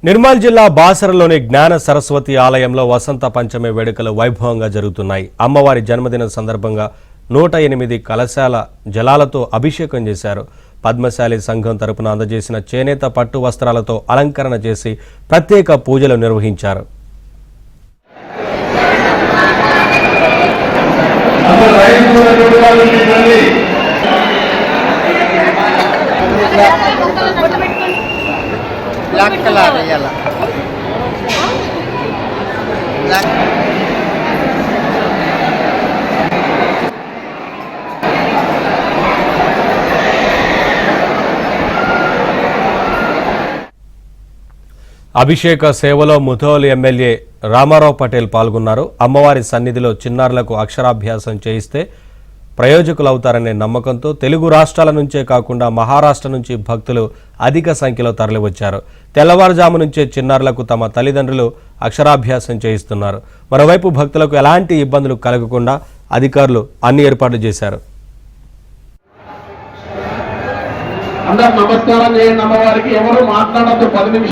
నిర్మల్ జిల్లా బాసరలోని జ్ఞాన సరస్వతి ఆలయంలో వసంత పంచమి వేడుకలు వైభవంగా జరుగుతున్నాయి. అమ్మవారి జన్మదిన సందర్భంగా 108 కలశాల జలాలతో అభిషేకం చేశారు. పద్మశాలి సంఘం తరపున అందజేసిన చేనేత పట్టు వస్త్రాలతో అలంకరణ చేసి ప్రత్యేక పూజలు నిర్వహించారు. ब्लैक कलर है याला ब्लैक అభిషేక సేవలో ముధోల్ ఎమ్మెల్యే రామారావు పటేల్ పాల్గొన్నారు. అమ్మవారి సన్నిధిలో చిన్నారులకు అక్షరాభ్యాసం చేయిస్తే ప్రయోజకులవుతారనే నమ్మకంతో తెలుగు రాష్ట్రాల నుంచే కాకుండా మహారాష్ట్ర నుంచి భక్తులు అధిక సంఖ్యలో తరలివచ్చారు. తెల్లవారుజాము నుంచే చిన్నారులకు తమ తల్లిదండ్రులు అక్షరాభ్యాసం చేయిస్తున్నారు. మరోవైపు భక్తులకు ఎలాంటి ఇబ్బందులు కలగకుండా అధికారులు అన్ని ఏర్పాట్లు చేశారు. అందరూ నమస్కారం చేయండి. అమ్మవారికి ఎవరు మాట్లాడద్దు 10 నిమిషాలు.